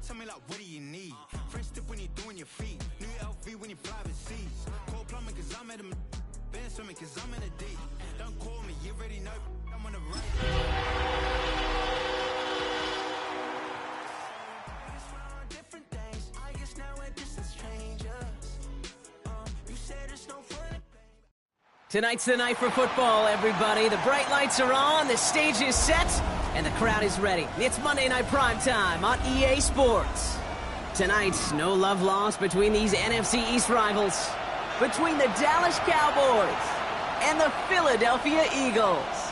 Tell me like, what do you need? Fresh tip when you're doing your feet. New LV when you fly overseas. Cold plumbing cause I'm at a been swimming cause I'm in a deep. Don't call me, you already know I'm on the right. Different things. I guess now we're distant strangers. You said it's no fun. Tonight's the night for football, everybody. The bright lights are on, the stage is set, and the crowd is ready. It's Monday Night Primetime on EA Sports. Tonight, no love lost between these NFC East rivals. Between the Dallas Cowboys and the Philadelphia Eagles.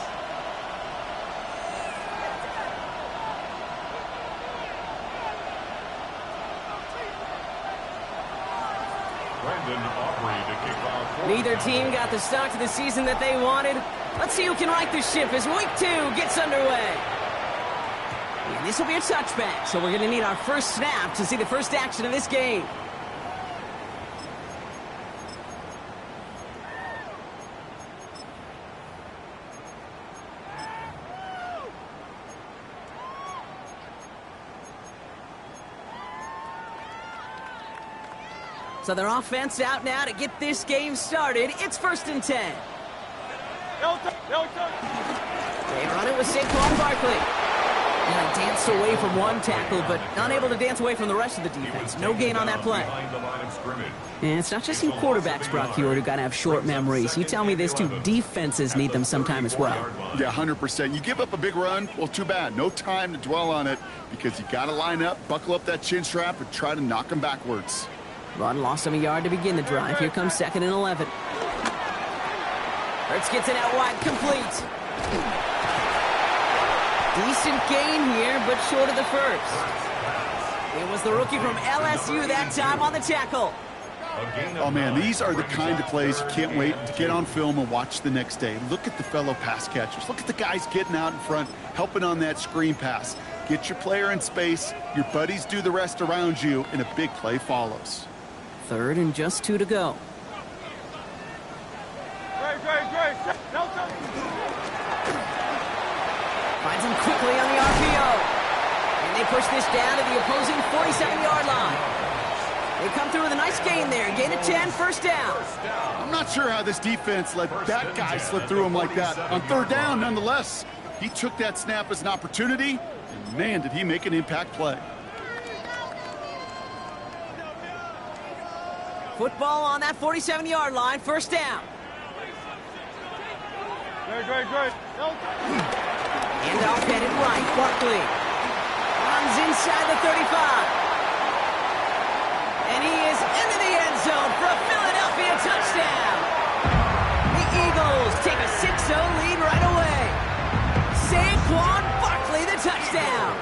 Neither team got the start to the season that they wanted. Let's see who can right the ship as Week 2 gets underway. And this will be a touchback, so we're going to need our first snap to see the first action of this game. So their offense out now to get this game started. It's 1st and 10. They run it with Saquon Barkley. And danced away from one tackle, but unable to dance away from the rest of the defense. No gain on that play. And it's not just you quarterbacks, Brock Hewitt, who got to have short memories. You tell me this too, defenses need them sometime as well. Yeah, 100%. You give up a big run, well, too bad. No time to dwell on it because you got to line up, buckle up that chin strap, and try to knock them backwards. Run lost him a yard to begin the drive. Here comes 2nd and 11. Hurts gets it out wide, complete. Decent gain here, but short of the first. It was the rookie from LSU that time on the tackle. Oh, man, these are the kind of plays you can't wait to get on film and watch the next day. Look at the fellow pass catchers. Look at the guys getting out in front, helping on that screen pass. Get your player in space, your buddies do the rest around you, and a big play follows. 3rd and just 2 to go. Finds him quickly on the RPO. And they push this down to the opposing 47-yard line. They come through with a nice gain there. Gain of 10, 1st down. I'm not sure how this defense let that guy slip through him like that. On 3rd down, nonetheless, he took that snap as an opportunity, and man, did he make an impact play. Football on that 47-yard line, 1st down. Great. And off headed right, Barkley runs inside the 35. And he is into the end zone for a Philadelphia touchdown. The Eagles take a 6-0 lead right away. Saquon Barkley, the touchdown.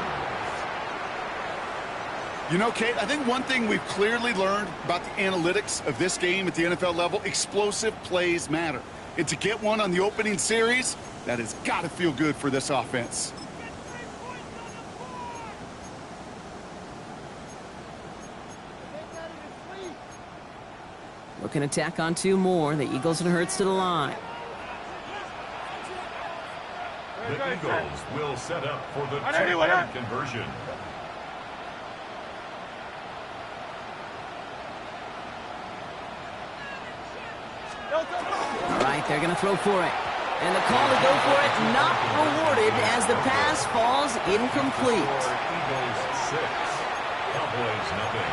You know, Kate, I think one thing we've clearly learned about the analytics of this game at the NFL level, explosive plays matter. And to get one on the opening series, that has got to feel good for this offense. Looking to tack on 2 more. The Eagles and Hurts to the line. The Eagles will set up for the 2-point conversion. All right, they're going to throw for it. And the call to go for it not rewarded as the pass falls incomplete. Eagles 6, Cowboys nothing.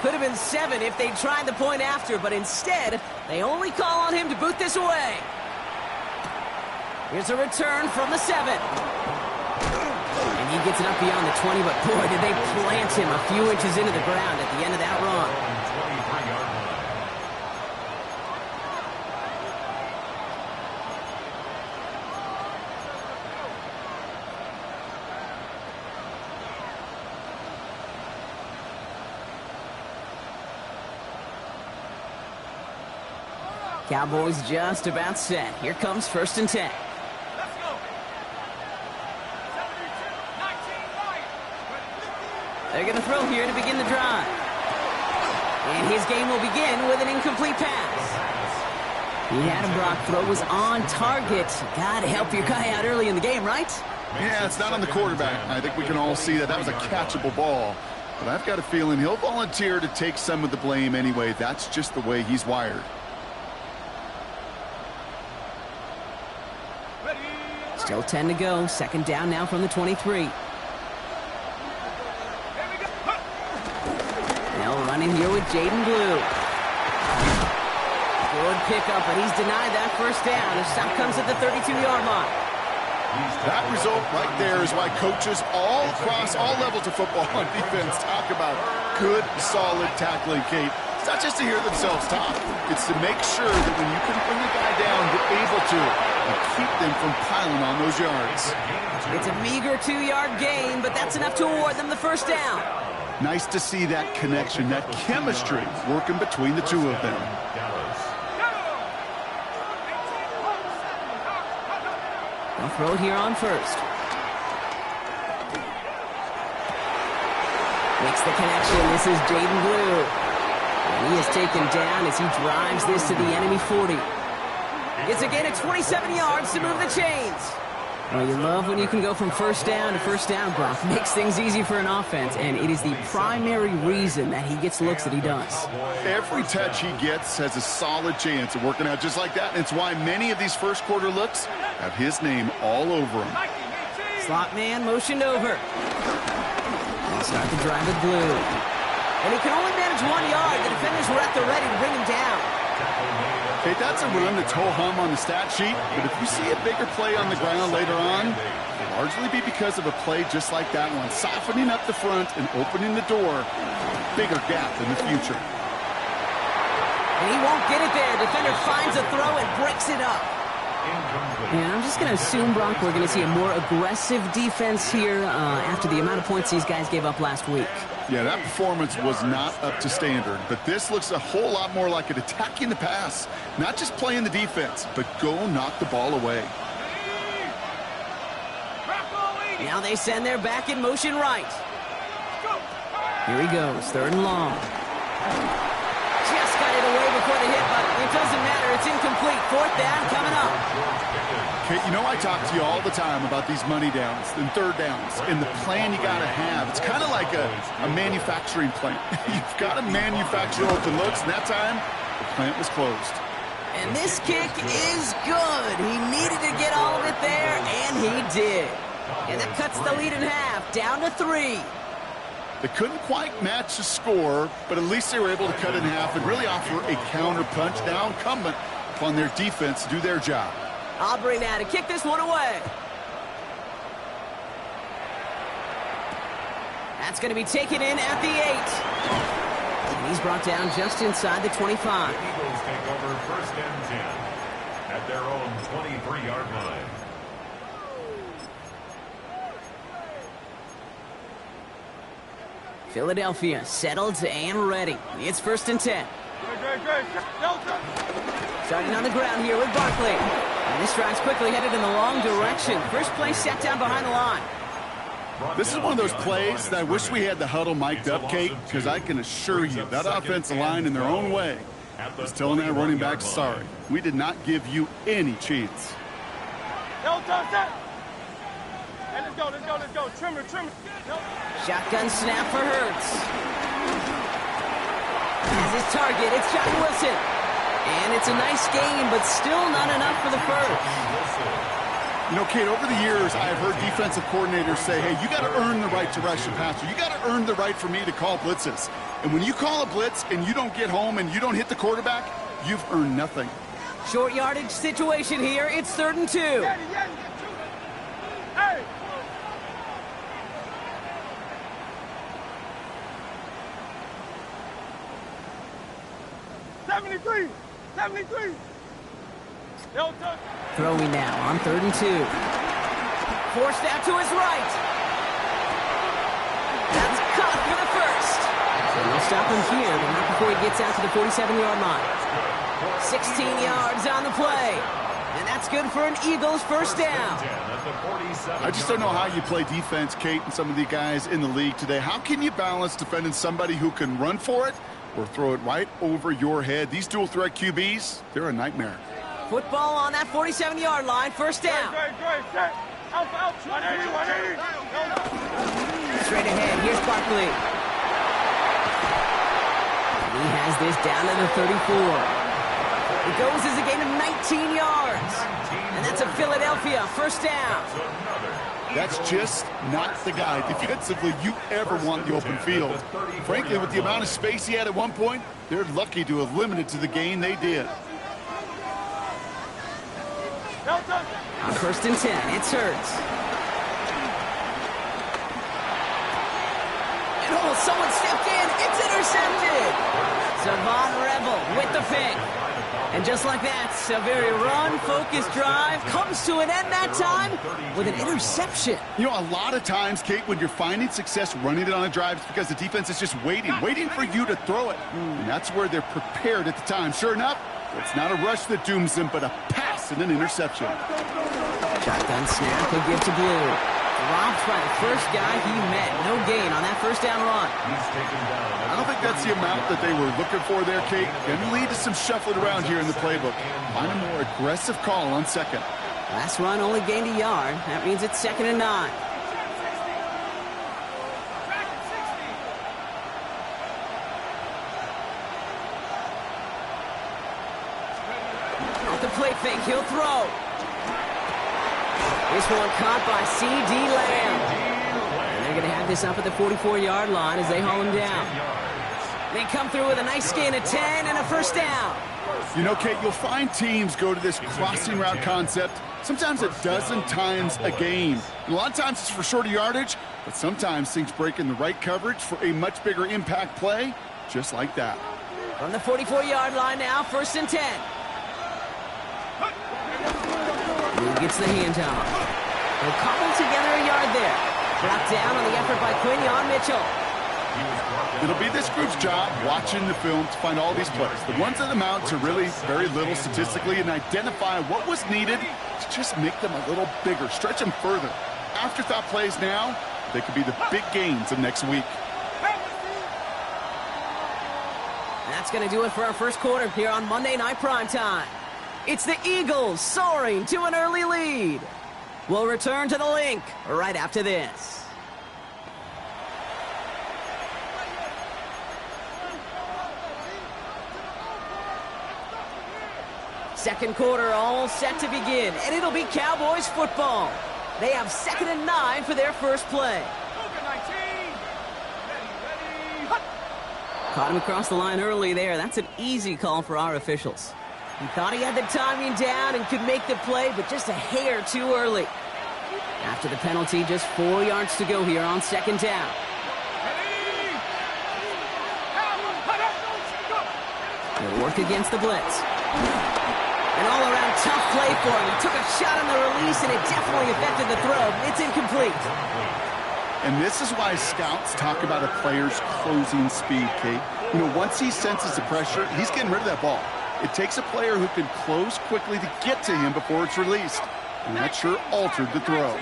Could have been 7 if they tried the point after, but instead, they only call on him to boot this away. Here's a return from the 7. And he gets it up beyond the 20, but boy, did they plant him a few inches into the ground at the end of that run. Cowboys just about set. Here comes 1st and 10. They're going to throw here to begin the drive. And his game will begin with an incomplete pass. He had him, Brock. Throw was on target. Got to help your guy out early in the game, right? Yeah, it's not on the quarterback. I think we can all see that that was a catchable ball. But I've got a feeling he'll volunteer to take some of the blame anyway. That's just the way he's wired. Still 10 to go. 2nd down now from the 23. They'll run in here with Jaden Blue. Good pickup, but he's denied that 1st down. The stop comes at the 32-yard line. That result right there is why coaches all across all levels of football on defense talk about good, solid tackling, Kate. It's not just to hear themselves talk. It's to make sure that when you can bring the guy down, you're able to and keep them from piling on those yards. It's a meager 2-yard gain, but that's enough to award them the 1st down. Nice to see that connection, that chemistry working between the two of them. They'll throw it here on 1st. Makes the connection. This is Jaden Blue. And he is taken down as he drives this to the enemy 40. It's a gain of 27 yards to move the chains. Well, you love when you can go from 1st down to 1st down, Brock. Makes things easy for an offense, and it is the primary reason that he gets looks that he does. Every touch he gets has a solid chance of working out just like that. And it's why many of these 1st quarter looks have his name all over them. Slot man motioned over. They'll start the drive with Blue. And he can only manage 1 yard. The defenders were at the ready to bring him down. Okay, that's a run that's ho-hum on the stat sheet, but if you see a bigger play on the ground later on, it'll largely be because of a play just like that one, softening up the front and opening the door, bigger gap in the future. And he won't get it there. Defender finds a throw and breaks it up. Yeah, I'm just going to assume, Brock, we're going to see a more aggressive defense here after the amount of points these guys gave up last week. Yeah, that performance was not up to standard, but this looks a whole lot more like it attacking the pass. Not just playing the defense, but go knock the ball away. Now they send their back in motion right. Here he goes, 3rd and long. Just got it away before the hit, but it doesn't matter. It's incomplete. 4th down coming up. Okay, you know I talk to you all the time about these money downs and 3rd downs and the plan you got to have. It's kind of like a manufacturing plant. You've got to manufacture open looks, and that time the plant was closed. And this kick is good. He needed to get all of it there, and he did. And that cuts the lead in half, down to 3. They couldn't quite match the score, but at least they were able to cut it in half and really offer a counter punch. Now incumbent upon their defense to do their job. Aubrey now to kick this one away. That's going to be taken in at the 8. And he's brought down just inside the 25. The Eagles take over 1st and 10 at their own 23-yard line. Philadelphia settled and ready. It's 1st and 10. Starting on the ground here with Barkley. And this drive's quickly headed in the wrong direction. First play set down behind the line. This is one of those plays that I wish we had the huddle mic'd up, Kate, because I can assure you that offensive line in their own way is telling that running back, sorry, we did not give you any chance. Let's go. Trim it. Shotgun snap for Hurts. As his target, it's Johnny Wilson. And it's a nice game, but still not enough for the 1st. You know, Kate, over the years, I've heard defensive coordinators say, hey, you got to earn the right to rush the passer. You got to earn the right for me to call blitzes. And when you call a blitz and you don't get home and you don't hit the quarterback, you've earned nothing. Short yardage situation here. It's 3rd and 2. Hey! '73. Throwing now on 3rd and 2. Forced out to his right. That's caught for the 1st. So they'll stop him here, but not before he gets out to the 47-yard line. 16 yards on the play. And that's good for an Eagles first down. I just don't know how you play defense, Kate, and some of the guys in the league today. How can you balance defending somebody who can run for it or throw it right over your head? These dual-threat QBs, they're a nightmare. Football on that 47-yard line, first down. Straight ahead, here's Barkley. He has this down to the 34. It goes as a gain of 19 yards. And that's a Philadelphia first down. That's just not the guy defensively you ever want in the open field. Frankly, with the amount of space he had at one point, they're lucky to have limited to the gain they did. On first and 10, it's Hurts. And oh, someone stepped in. It's intercepted. Savon Revel with the pick. And just like that, a very run-focused drive comes to an end that time with an interception. You know, a lot of times, Kate, when you're finding success running it on a drive, it's because the defense is just waiting for you to throw it. And that's where they're prepared at the time. Sure enough, it's not a rush that dooms them, but a pass and an interception. Shotgun snap, he'll give to Blue. Dropped by the first guy he met. No gain on that first down run. I don't think that's the amount that they were looking for there, Kate. Going to lead to some shuffling around here in the playbook. Find a more aggressive call on second. Last run only gained a yard. That means it's 2nd and 9. Off the play fake, he'll throw. This one caught by C.D. Lamb. And they're going to have this up at the 44-yard line as they haul him down. They come through with a nice gain of 10 and a first down. You know, Kate, you'll find teams go to this crossing route concept sometimes a dozen times a game. And a lot of times it's for shorter yardage, but sometimes things break in the right coverage for a much bigger impact play, just like that. From the 44-yard line now, 1st and 10. Blue gets the handoff. They'll cobble together a yard there. Brought down on the effort by Quinion Mitchell. It'll be this group's job watching the film to find all these plays. The ones that amount to really very little statistically and identify what was needed to just make them a little bigger, stretch them further. Afterthought plays now, they could be the big gains of next week. That's going to do it for our first quarter here on Monday Night Primetime. It's the Eagles soaring to an early lead. We'll return to the link right after this. Second quarter all set to begin, and it'll be Cowboys football. They have 2nd and 9 for their first play. Caught him across the line early there. That's an easy call for our officials. He thought he had the timing down and could make the play, but just a hair too early. After the penalty, just 4 yards to go here on 2nd down. He'll work against the blitz. An all-around tough play for him. He took a shot on the release, and it definitely affected the throw. It's incomplete. And this is why scouts talk about a player's closing speed, Kate. You know, once he senses the pressure, he's getting rid of that ball. It takes a player who can close quickly to get to him before it's released. And that sure altered the throw.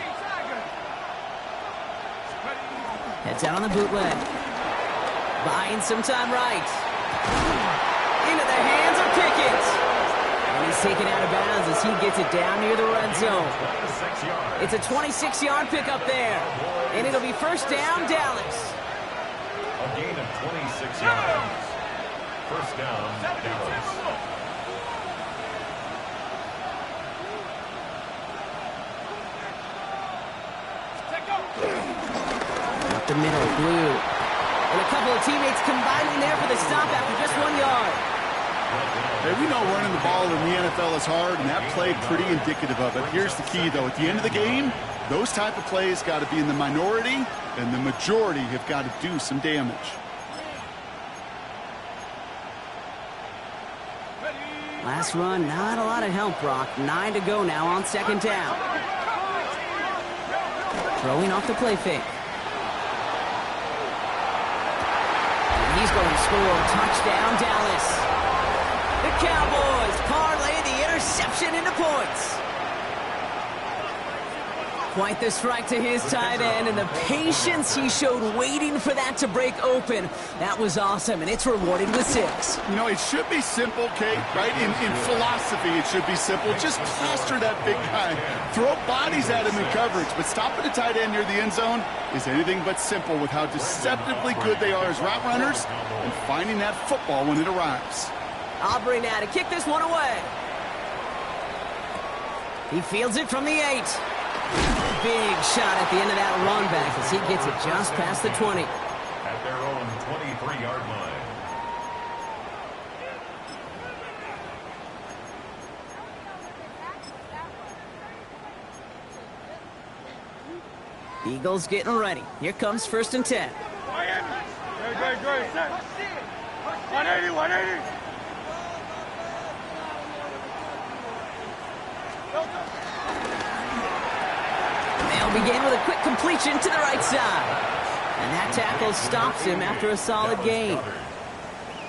Heads out on the bootleg. Buying some time right. Into the hands of Pickett. And he's taken out of bounds as he gets it down near the red zone. It's a 26-yard pickup there. And it'll be first down, Dallas. A gain of 26 yards. First down, Dallas. Up the middle, Blue. And a couple of teammates combining there for the stop after just 1 yard. Hey, we know running the ball in the NFL is hard, and that play pretty indicative of it. Here's the key, though. At the end of the game, those type of plays got to be in the minority, and the majority have got to do some damage. Last run, not a lot of help, Brock. 9 to go now on 2nd down. Throwing off the play fake. And he's going to score. Touchdown, Dallas. The Cowboys parlay the interception into points. Quite the strike to his tight end, and the patience he showed waiting for that to break open. That was awesome, and it's rewarded with 6. You know, it should be simple, Kate, right? In philosophy, it should be simple. Just plaster that big guy. Throw bodies at him in coverage, but stopping a tight end near the end zone is anything but simple with how deceptively good they are as route runners and finding that football when it arrives. Aubrey now to kick this one away. He fields it from the 8. Big shot at the end of that run back as he gets it just past the 20. At their own 23-yard line. Eagles getting ready. Here comes 1st and 10. Great. Set. 180, 180. They'll begin with a quick completion to the right side. And that tackle stops him after a solid gain.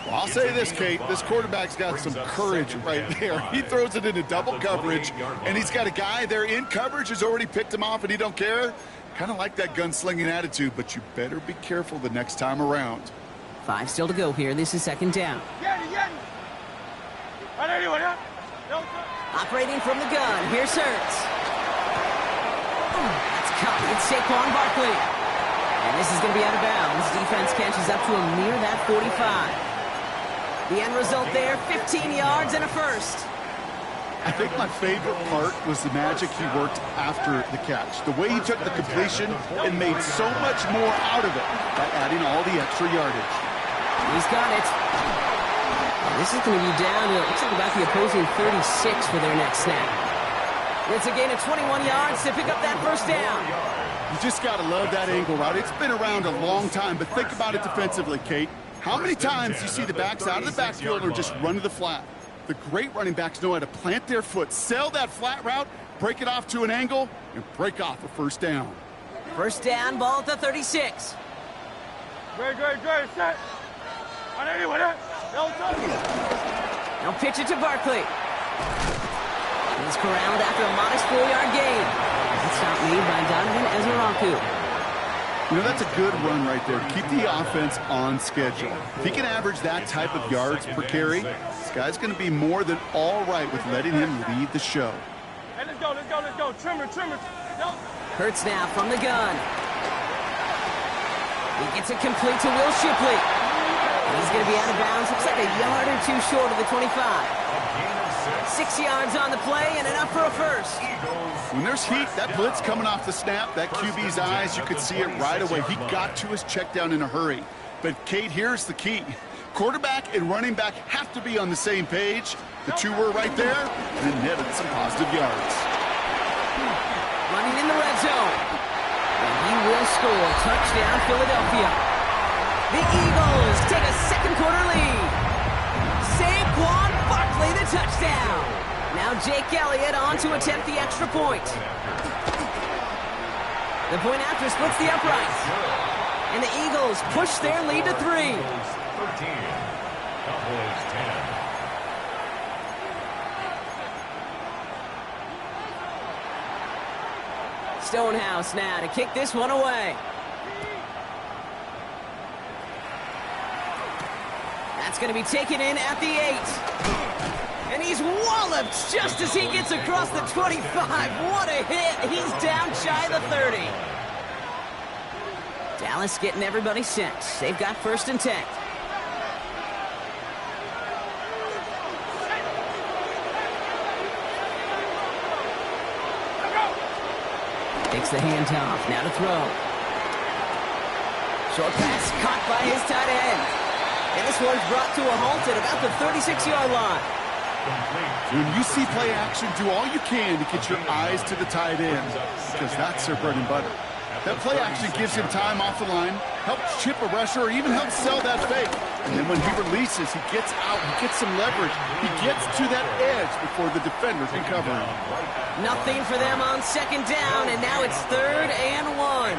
Well, I'll say this, Kate. This quarterback's got some courage right there. He throws it into double coverage, and he's got a guy there in coverage who's already picked him off, and he don't care. Kind of like that gunslinging attitude, but you better be careful the next time around. 5 still to go here. This is 2nd down. Operating from the gun. Here's Hurts. That's caught. It's Saquon Barkley. And this is going to be out of bounds. Defense catches up to him near that 45. The end result there, 15 yards and a first. I think my favorite part was the magic he worked after the catch. The way he took the completion and made so much more out of it by adding all the extra yardage. He's got it. This is going to be down to, looks like about the opposing 36 for their next snap. It's a gain of 21 yards to pick up that 1st down. You just got to love that angle route. It's been around a long time, but think about it defensively, Kate. How many times do you see the backs out of the backfield or just run to the flat? The great running backs know how to plant their foot, sell that flat route, break it off to an angle, and break off a 1st down. 1st down, ball at the 36. Great. Set. 180, 180. Now pitch it to Barkley. He's corralled after a modest 4-yard gain. That's not made by Donovan Ezeraku. You know, that's a good run right there. Keep the offense on schedule. If he can average that type of yards per carry, this guy's going to be more than all right with letting him lead the show. Hey, let's go. Trimmer. Hurts now from the gun. He gets it complete to Will Shipley. He's going to be out of bounds. Looks like a yard or 2 short of the 25. 6 yards on the play and enough for a first. When there's heat, that blitz coming off the snap, that QB's eyes, you could see it right away. He got to his check down in a hurry. But, Kate, here's the key. Quarterback and running back have to be on the same page. The two were right there and netted some positive yards. Running in the red zone. And he will score. Touchdown, Philadelphia. The Eagles take a 2nd quarter lead. Saquon Barkley, the touchdown. Now Jake Elliott on to attempt the extra point. The point after splits the uprights. And the Eagles push their lead to 3. 13. Cowboys 10. Stonehouse now to kick this one away. That's going to be taken in at the 8. And he's walloped just as he gets across the 25. What a hit. He's down shy of the 30. Dallas getting everybody set. They've got 1st and 10. Takes the handoff. Now to throw. Short pass caught by his tight end. And this one's brought to a halt at about the 36-yard line. When you see play action, do all you can to get your eyes to the tight end, because that's their bread and butter. That play action gives him time off the line, helps chip a rusher, or even helps sell that fake. And then when he releases, he gets out, he gets some leverage. He gets to that edge before the defender can cover him. Nothing for them on 2nd down, and now it's 3rd and 1.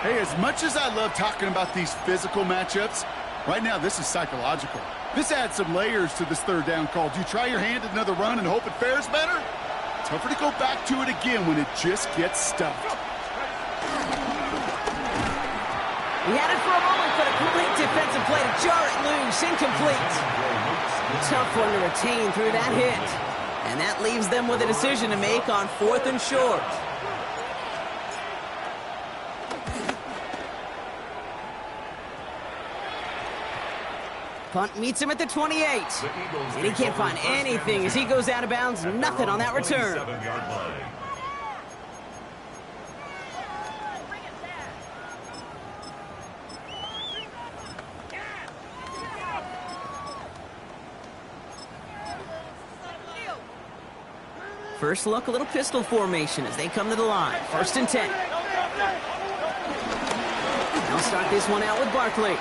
Hey, as much as I love talking about these physical matchups, Right now, this is psychological. This adds some layers to this third down call. Do you try your hand at another run and hope it fares better? Tougher to go back to it again when it just gets stuffed. He had it for a moment, but a great defensive play to jar it loose. Incomplete. Tough one to retain through that hit. And that leaves them with a decision to make on 4th and short. Punt meets him at the 28. And he can't find anything as he goes out of bounds. Nothing on that return. First look, a little pistol formation as they come to the line. 1st and 10. They'll start this one out with Barkley.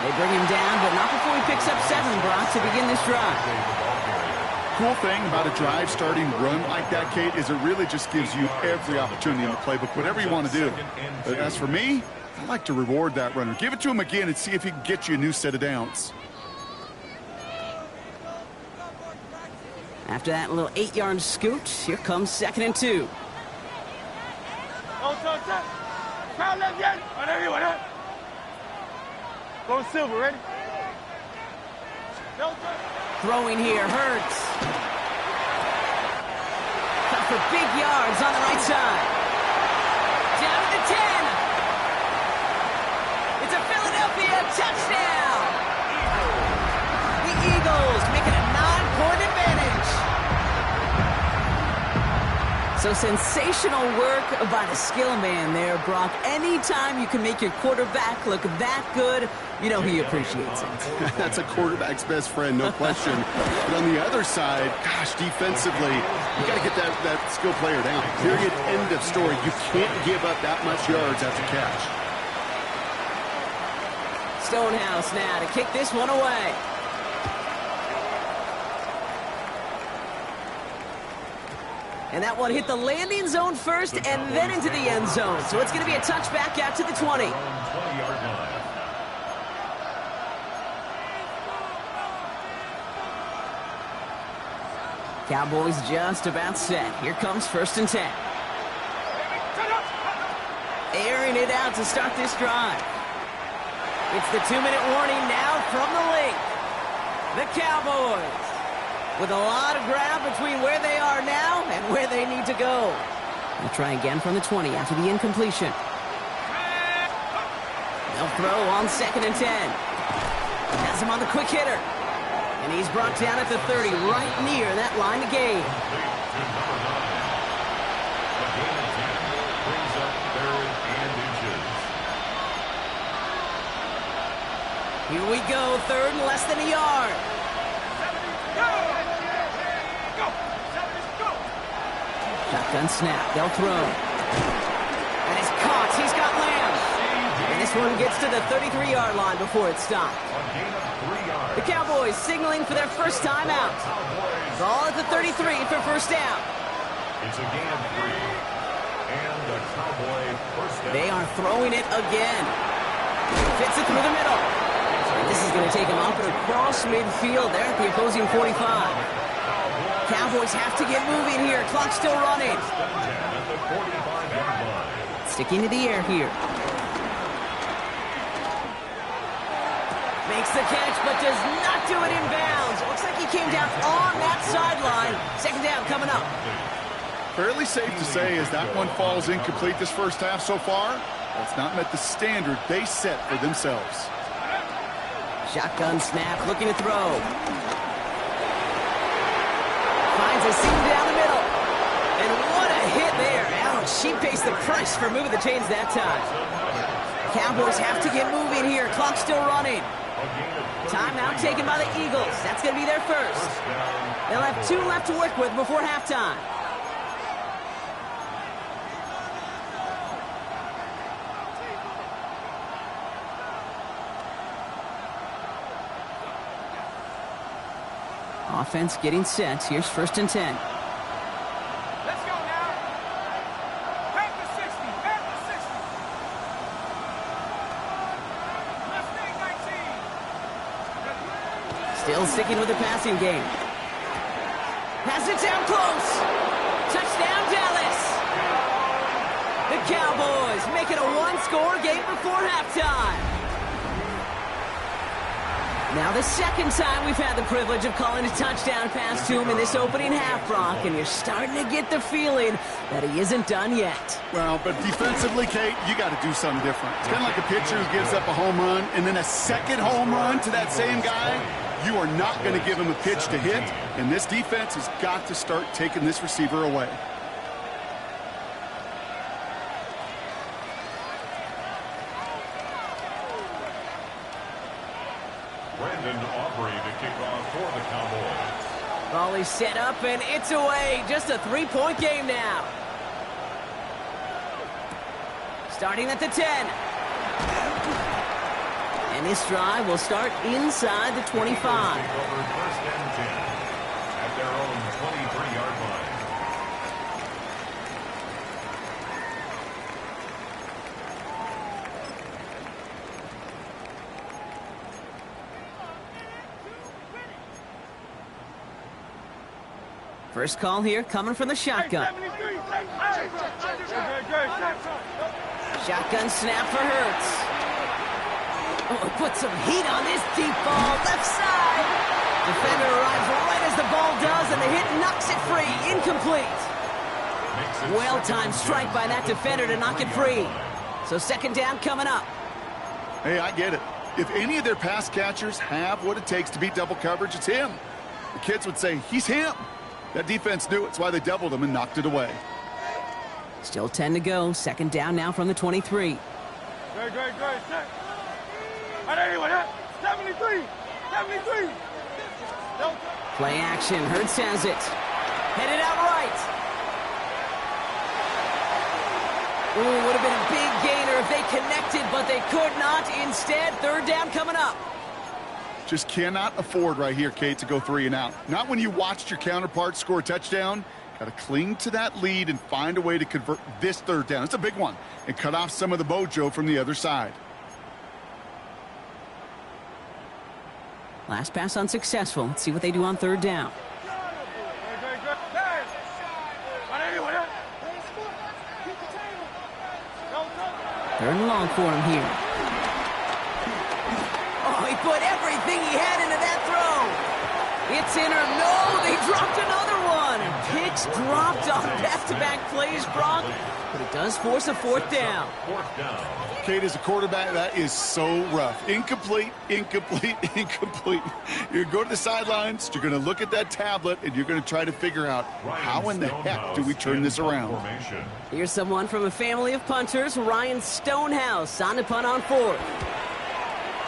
They bring him down, but not before he picks up 7, Brock, to begin this drive. Cool thing about a drive starting run like that, Kate, is it really just gives you every opportunity in the playbook, whatever you want to do. But as for me, I like to reward that runner. Give it to him again and see if he can get you a new set of downs. After that little 8-yard scoot, here comes 2nd and 2. Go Silver, ready? Throwing here, Hurts. Cut for big yards on the right side. Down to the 10. It's a Philadelphia touchdown. The Eagles make it a 9-point advantage. So sensational work by the skill man there, Brock. Anytime you can make your quarterback look that good, you know he appreciates it. That's a quarterback's best friend, no question. But on the other side, gosh, defensively, you got to get that skill player down. Period, end of story. You can't give up that much yards after catch. Stonehouse now to kick this one away. And that one hit the landing zone first and then into the end zone. So it's going to be a touchback out to the 20. Cowboys just about set. Here comes 1st and 10. Airing it out to start this drive. It's the 2-minute warning now from the link. The Cowboys with a lot of ground between where they are now and where they need to go. They'll try again from the 20 after the incompletion. They'll throw on 2nd and 10. Has him on the quick hitter. And he's brought down at the 30, right near that line of game. Here we go, 3rd and less than a yard. Shotgun snap, they'll throw. And it's caught, he's got Lamb. And this one gets to the 33-yard line before it's stopped. The Cowboys signaling for their first time out. Ball at the 33 for first down. It's a gain of 3. And the Cowboy first down. They are throwing it again. Fits it through the middle. And this is going to take him up and across midfield there at the opposing 45. Cowboys have to get moving here. Clock's still running. Sticking to the air here. Makes the catch, but does not do it in bounds. Looks like he came down on that sideline. 2nd down coming up. Fairly safe to say as that one falls incomplete this first half so far, that's not met the standard they set for themselves. Shotgun snap, looking to throw. Finds a seam down the middle. And what a hit there. Ouch, she pays the price for moving the chains that time. Cowboys have to get moving here. Clock still running. Timeout taken by the Eagles. That's going to be their first. They'll have 2 left to work with before halftime. Offense getting set. Here's 1st and 10. Let's go now. Back to 60. Back to 60. Still sticking with the passing game. Has it down close. Touchdown, Dallas. The Cowboys make it a one-score game before halftime. Now the second time we've had the privilege of calling a touchdown pass to him in this opening half, Brock, and you're starting to get the feeling that he isn't done yet. Well, but defensively, Kate, you got to do something different. It's kind of like a pitcher who gives up a home run and then a second home run to that same guy. You are not going to give him a pitch to hit, and this defense has got to start taking this receiver away. For the Cowboys. Ball is set up and it's away. Just a 3-point game now. Starting at the 10. And this drive will start inside the 25. Over first and 10 at their own 23-yard line. First call here coming from the shotgun. Shotgun snap for Hurts. Oh, put some heat on this deep ball. Left side. Defender arrives right as the ball does, and the hit knocks it free. Incomplete. Well-timed strike by that defender to knock it free. So second down coming up. Hey, I get it. If any of their pass catchers have what it takes to beat double coverage, it's him. The kids would say, he's him. That defense knew it's why they doubled him and knocked it away. Still 10 to go. Second down now from the 23. Great. 73. Play action. Hurts has it. Headed out right. Ooh, would have been a big gainer if they connected, but they could not. Instead, third down coming up. Just cannot afford right here, Kate, to go 3 and out. Not when you watched your counterpart score a touchdown. Got to cling to that lead and find a way to convert this third down. It's a big one. And cut off some of the mojo from the other side. Last pass unsuccessful. Let's see what they do on third down. Third and long for him here. Oh, he put everything he had into that throw. It's in or no, they dropped another one. Picks dropped on back-to-back plays, Brock, but it does force a fourth down. Kate, as a quarterback, that is so rough. Incomplete. You're going to go to the sidelines, you're going to look at that tablet, and you're going to try to figure out how in the heck do we turn this around. Here's someone from a family of punters, Ryan Stonehouse, on the punt on fourth.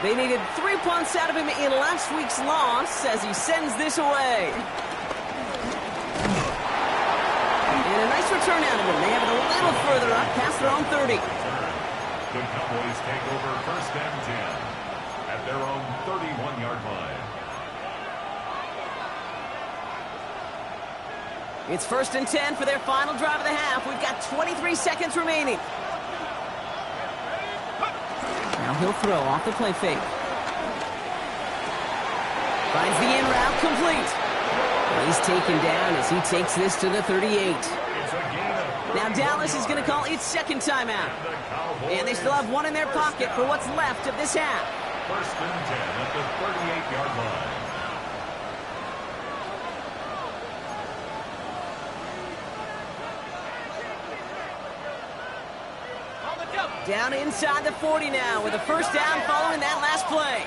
They needed 3 punts out of him in last week's loss as he sends this away. And a nice return out of him. They have it a little further up past their own 30. The Cowboys take over first and 10 at their own 31-yard line. It's first and 10 for their final drive of the half. We've got 23 seconds remaining. Now he'll throw off the play fake. Finds the in route complete. And he's taken down as he takes this to the 38. Now Dallas is going to call its second timeout. And they still have one in their pocket for what's left of this half. First and 10 at the 38-yard line. Down inside the 40 now with a first down following that last play.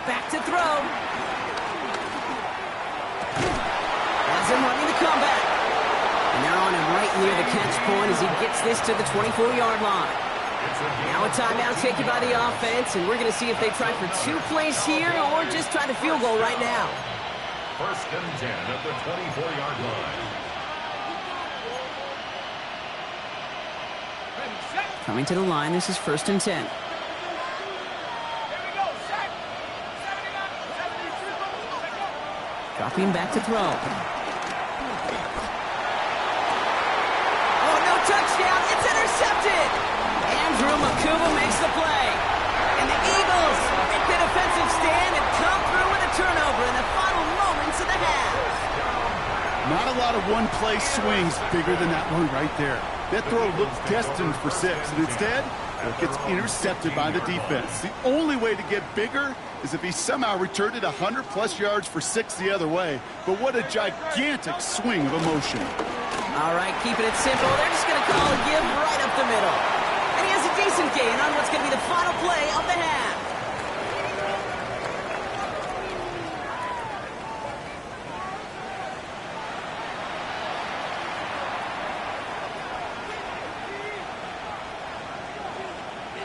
Back to throw. Has him running the comeback. And they're on him right near the catch point as he gets this to the 24-yard line. Now a timeout taken by the offense, and we're going to see if they try for 2 plays here or just try the field goal right now. First and 10 at the 24-yard line. Coming to the line, this is first and 10. Dropping back to throw. Andrew Makubu makes the play. And the Eagles make the defensive stand and come through with a turnover in the final moments of the half. Not a lot of one-play swings bigger than that one right there. That throw looked destined for 6, and instead, it gets intercepted by the defense. The only way to get bigger is if he somehow returned it 100-plus yards for 6 the other way. But what a gigantic swing of emotion. All right, keeping it simple. They're just going to call a give right up the middle. And he has a decent gain on what's going to be the final play of the half.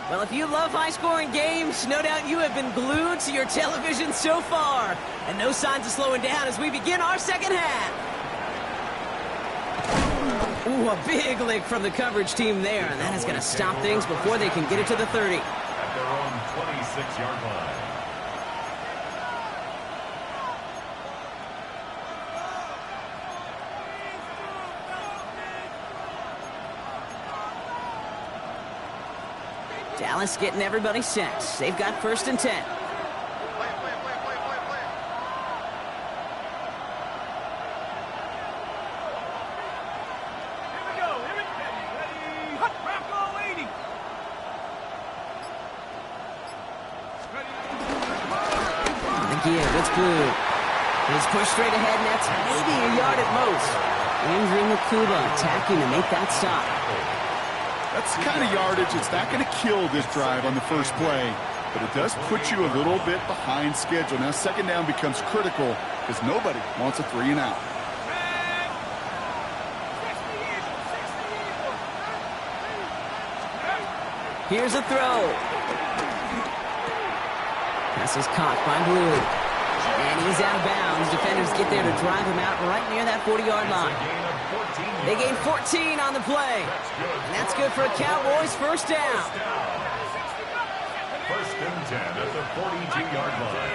Well, if you love high-scoring games, no doubt you have been glued to your television so far. And no signs of slowing down as we begin our second half. Ooh, a big lick from the coverage team there. And that is going to stop things before they can get it to the 30. At their own 26-yard line. Dallas getting everybody set. They've got 1st and 10. Again, it's blue. He's pushed straight ahead, and that's maybe a yard at most. Andrew Makubu attacking to make that stop. That's the kind of yardage it's not going to kill this drive on the first play, but it does put you a little bit behind schedule. Now, second down becomes critical because nobody wants a 3 and out. Here's a throw. Pass is caught by Blue. And he's out of bounds. Defenders get there to drive him out right near that 40-yard line. They gain 14 on the play. And that's good for a Cowboys first down. 1st and 10 at the 42-yard line.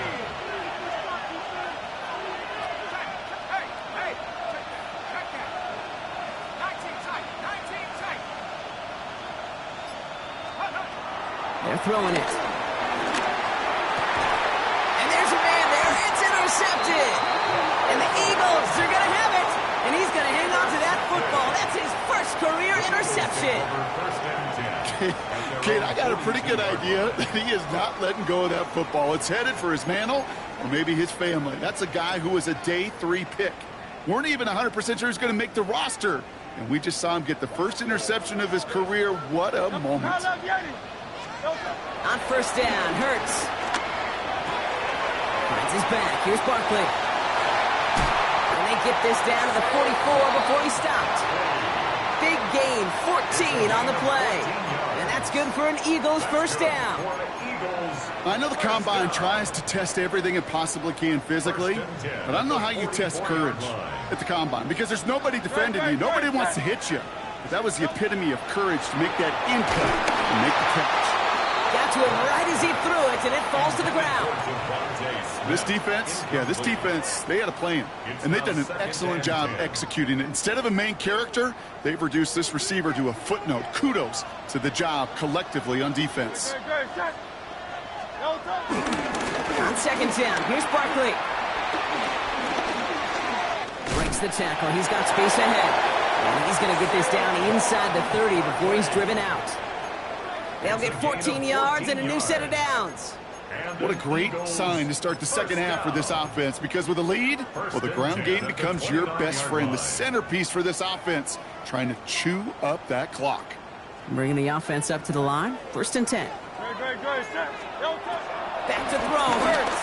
They're throwing it. And there's a man there. It's intercepted. And the Eagles are going to have it. And he's going to hang on to that football. That's his first career interception. Kate, I got a pretty good idea that he is not letting go of that football. It's headed for his mantle or maybe his family. That's a guy who was a day 3 pick. Weren't even 100% sure he's going to make the roster. And we just saw him get the first interception of his career. What a moment. On first down, Hurts. Finds his back. Here's Barkley. And they get this down to the 44 before he stopped. Big gain, 14 on the play. And that's good for an Eagles first down. I know the Combine tries to test everything it possibly can physically, but I don't know how you test courage at the Combine because there's nobody defending you. Nobody wants to hit you. But that was the epitome of courage to make that in cut and make the catch. Got to him right as he threw it, and it falls to the ground. This defense, they had a plan, and they've done an excellent job executing it. Instead of a main character, they've reduced this receiver to a footnote. Kudos to the job collectively on defense. On second down, here's Barkley. Breaks the tackle. He's got space ahead. And he's going to get this down inside the 30 before he's driven out. They'll get 14 yards and a new set of downs. What a great sign to start the second half for this offense, because with a lead, well, the ground game becomes your best friend, the centerpiece for this offense, trying to chew up that clock. Bringing the offense up to the line. 1st and 10. Back to throw. Hurts.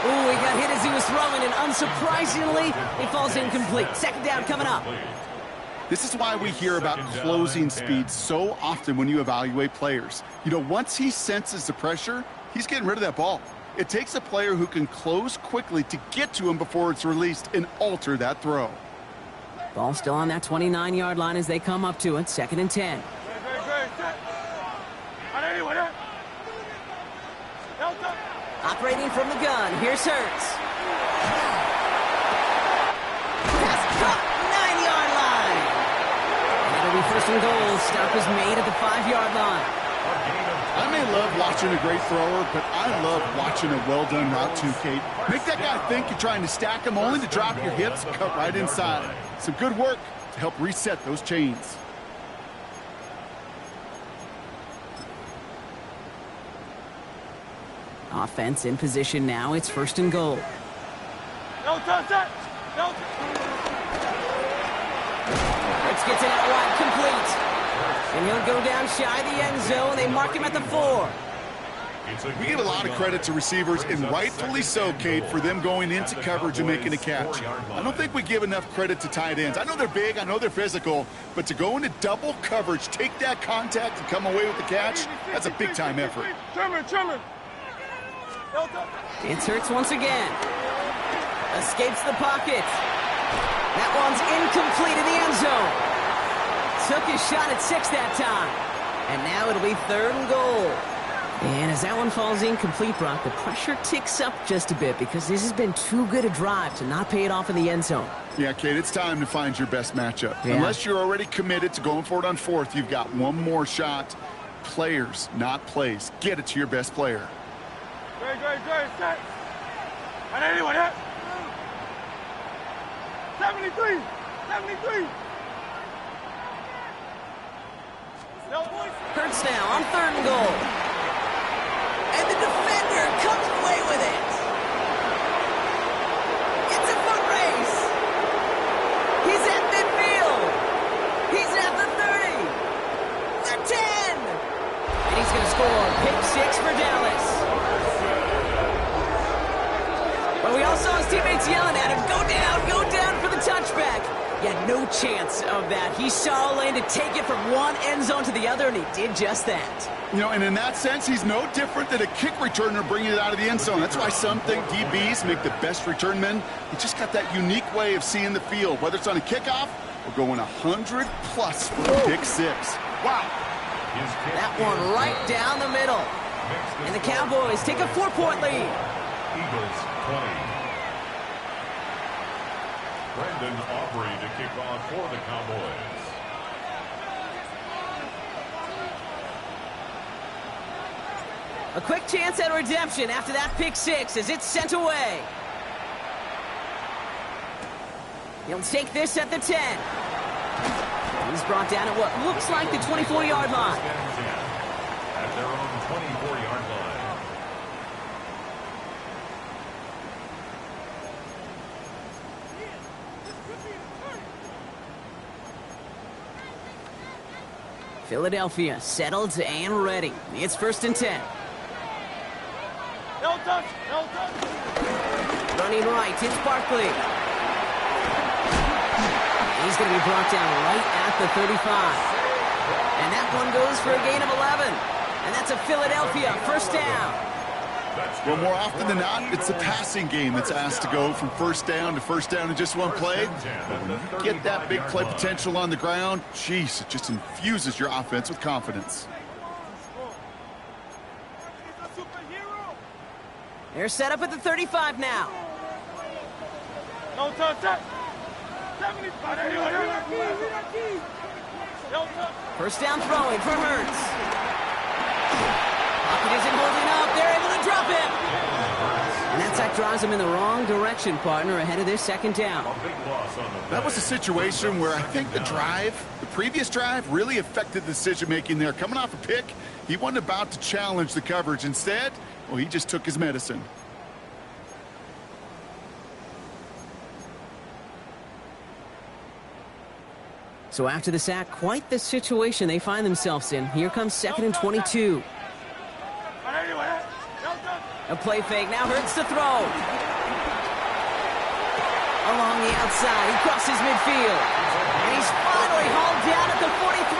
Ooh, he got hit as he was throwing, and unsurprisingly, he falls incomplete. Second down coming up. This is why we hear about closing speed so often when you evaluate players. You know, once he senses the pressure, he's getting rid of that ball. It takes a player who can close quickly to get to him before it's released and alter that throw. Ball still on that 29-yard line as they come up to it. 2nd and 10. Operating from the gun, here's Hurts. Pass caught, 9-yard line. And it'll be 1st and goal pickup is made at the 5-yard line. I may love watching a great thrower, but I love watching a well-done route too, Kate. Make that guy think you're trying to stack him only to drop your hips, cut right inside. Some good work to help reset those chains. Offense in position now. It's 1st and goal. No touch that. No. Let's get it out wide, complete. And he'll go down shy of the end zone. They mark him at the 4. We give a lot of credit to receivers, and rightfully so, Kate, for them going into coverage and making a catch. I don't think we give enough credit to tight ends. I know they're big, I know they're physical, but to go into double coverage, take that contact, and come away with the catch, that's a big-time effort. Trimming. It's Hurts once again. Escapes the pocket. That one's incomplete in the end zone. Took his shot at 6 that time. And now it'll be 3rd and goal. And as that one falls incomplete, Brock, the pressure ticks up just a bit because this has been too good a drive to not pay it off in the end zone. Yeah, Kate, it's time to find your best matchup. Yeah. Unless you're already committed to going for it on 4th, you've got one more shot. Players, not plays. Get it to your best player. Great. Set. And anyone hit. 73. Hurts now on 3rd and goal. And the defender comes away with it. It's a foot race. He's at midfield. He's at the 30. The 10. And he's going to score. Pick 6 for Dallas. But we all saw his teammates yelling at him, go down for the touchback. Yeah, no chance of that. He saw a lane to take it from one end zone to the other, and he did just that. You know, and in that sense, he's no different than a kick returner bringing it out of the end zone. That's why some think DBs make the best return men. He just got that unique way of seeing the field, whether it's on a kickoff or going 100-plus for the pick 6. Wow. That one right down the middle. And the Cowboys take a 4-point lead. Eagles 20. Brandon Aubrey to kick off for the Cowboys. A quick chance at redemption after that pick 6 as it's sent away. He'll take this at the 10. He's brought down at what looks like the 24-yard line. At their own 24-yard line. Philadelphia settled and ready. It's 1st and 10. No touch. Running right, it's Barkley. He's going to be brought down right at the 35. And that one goes for a gain of 11. And that's a Philadelphia 1st down. Well, more often than not, it's the passing game that's asked to go from 1st down to 1st down in just one play. But when you get that big play potential on the ground, geez, it just infuses your offense with confidence. They're set up at the 35 now. No touch that. 75. No touch. 1st down throwing for Hurts. Pocket isn't holding up. They're able to drop him. And that sack drives him in the wrong direction, partner, ahead of this 2nd down. That was a situation where I think the previous drive, really affected the decision-making there. Coming off a pick, he wasn't about to challenge the coverage. Instead, well, he just took his medicine. So after the sack, quite the situation they find themselves in. Here comes 2nd and 22. A play fake, now Hurts to throw. Along the outside, he crosses midfield. And he's finally hauled down at the 43.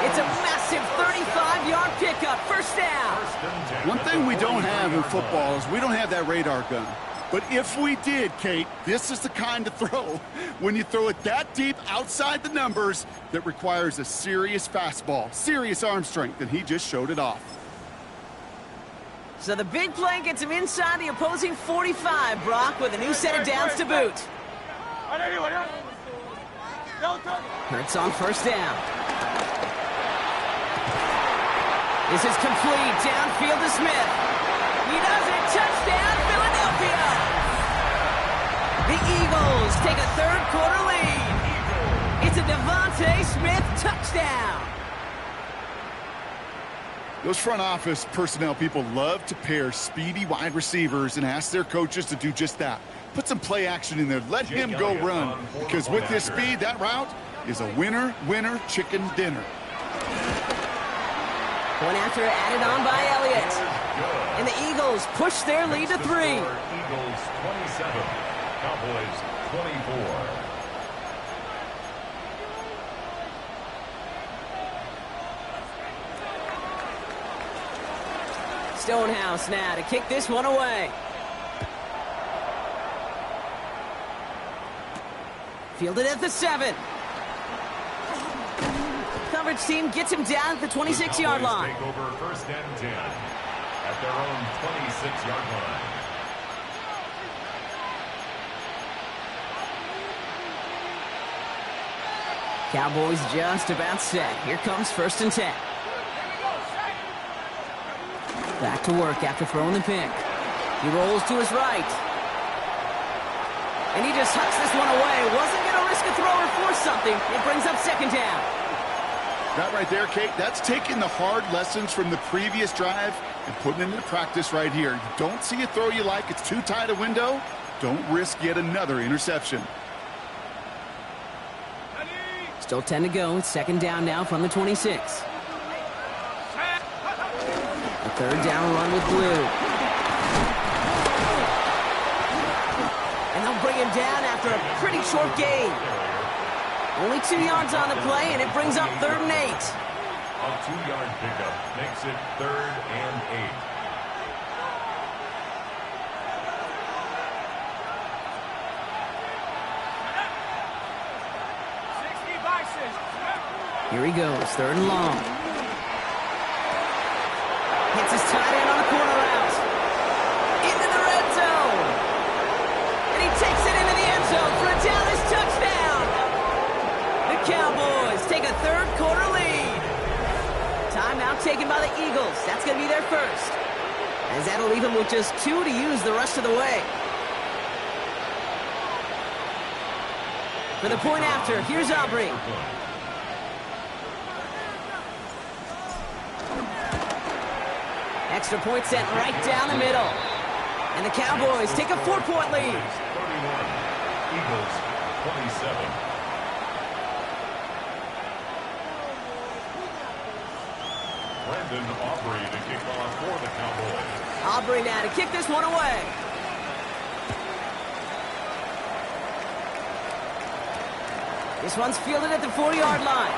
It's a massive 35-yard pickup, 1st down. One thing we don't have in football is we don't have that radar gun. But if we did, Kate, this is the kind of throw, when you throw it that deep outside the numbers, that requires a serious fastball, serious arm strength, and he just showed it off. So the big play gets him inside the opposing 45, Brock, with a new set of downs to boot. Hurts on 1st down. This is complete. Downfield to Smith. He does it. Touchdown, Philadelphia. The Eagles take a third-quarter lead. It's a Devontae Smith touchdown. Those front office personnel people love to pair speedy wide receivers and ask their coaches to do just that. Put some play action in there. Let him go run. Because with his speed, that route is a winner, winner, chicken dinner. Point after added on by Elliott. And the Eagles push their lead to 3. Eagles 27, Cowboys 24. Stonehouse now to kick this one away. Fielded at the 7. Coverage team gets him down at the 26-yard line. Take over first and 10 at their own 26-yard line. Cowboys just about set. Here comes first and 10. Back to work after throwing the pick. He rolls to his right. And he just hucks this one away. Wasn't going to risk a throw or force something. It brings up second down. That right there, Kate, that's taking the hard lessons from the previous drive and putting it into practice right here. You don't see a throw you like, it's too tight a window, don't risk yet another interception. Still 10 to go. It's second down now from the 26. A third down run with Blue. And they'll bring him down after a pretty short gain. Only 2 yards on the play, and it brings up third and 8. A 2-yard pickup makes it third and 8. Here he goes, third and long. Hits his tight end on the corner route. Into the red zone. And he takes it into the end zone for a Dallas touchdown. The Cowboys take a third-quarter lead. Timeout taken by the Eagles. That's going to be their first. As that'll leave them with just 2 to use the rest of the way. For the point after, here's Aubrey. Extra point set right down the middle. And the Cowboys take a 4-point lead. 31, Eagles 27. Brandon Aubrey to kick off for the Cowboys. Aubrey now to kick this one away. This one's fielded at the 4-yard line.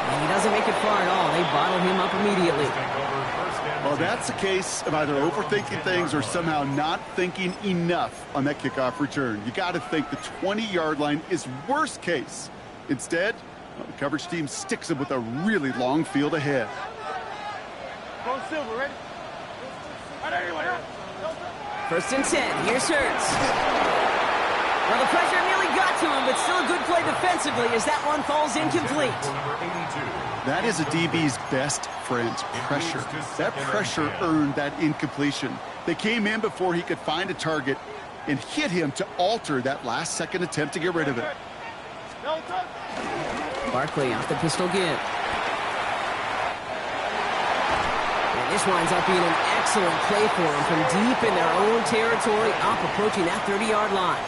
And he doesn't make it far at all. They bottle him up immediately. Well, that's a case of either overthinking things or somehow not thinking enough on that kickoff return. You got to think the 20-yard line is worst case. Instead, the coverage team sticks him with a really long field ahead. Go Silver, ready? First and 10. Here's Hurts. Well, the pressure nearly got to him, but still a good play defensively as that one falls incomplete. That is a DB's best friend, pressure. That pressure earned that incompletion. They came in before he could find a target and hit him to alter that last-second attempt to get rid of it. Barkley off the pistol give. And this winds up being an excellent play for him from deep in their own territory, up approaching that 30-yard line.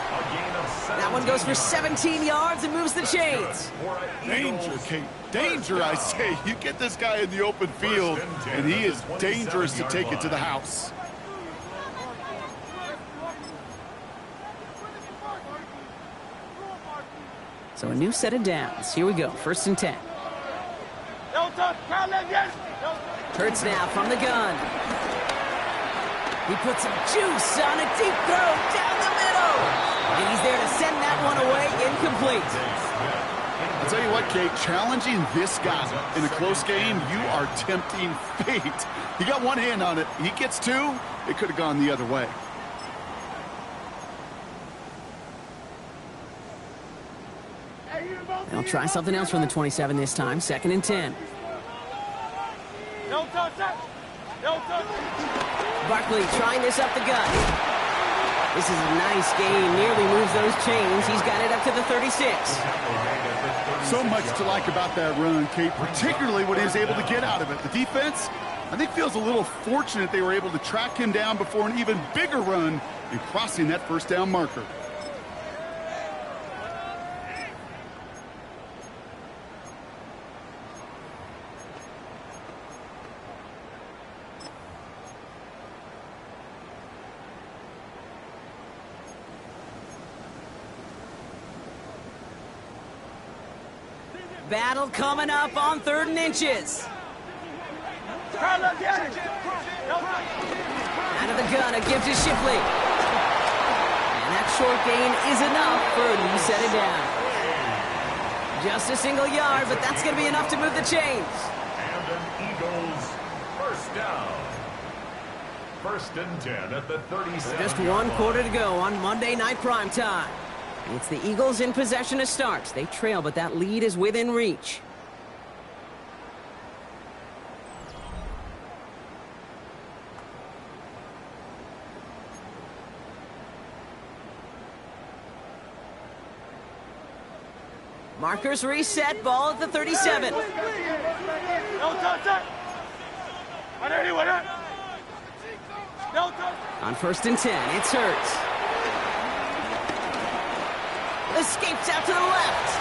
That one goes for 17 yards and moves the chains. Danger, Kate. Danger, I say. You get this guy in the open field, and he is dangerous to take it to the house. So a new set of downs. Here we go. First and 10. Hurts now from the gun. He puts some juice on a deep throw down the middle. And he's there to send that one away incomplete. I'll tell you what, Kate, challenging this guy in a close game, you are tempting fate. He got one hand on it. He gets two. It could have gone the other way. Hey, you both They'll try something else from the 27 this time. 2nd and 10. No touch. No touch. Barkley trying this up the gut. This is a nice gain. Nearly moves those chains. He's got it up to the 36. So much to like about that run, Kate, particularly what he was able to get out of it. The defense, I think, feels a little fortunate they were able to track him down before an even bigger run and crossing that first down marker. Battle coming up on 3rd and inches. Out of the gun, it gives to Shipley. And that short gain is enough for a new set it down. Just a single yard, but that's going to be enough to move the chains. And an Eagles first down. 1st and 10 at the 37. Just 1 quarter to go on Monday Night Primetime. It's the Eagles in possession to start. They trail, but that lead is within reach. Markers reset, ball at the 37. No touch. No touch. On 1st and 10, it's Hurts. Escapes out to the left.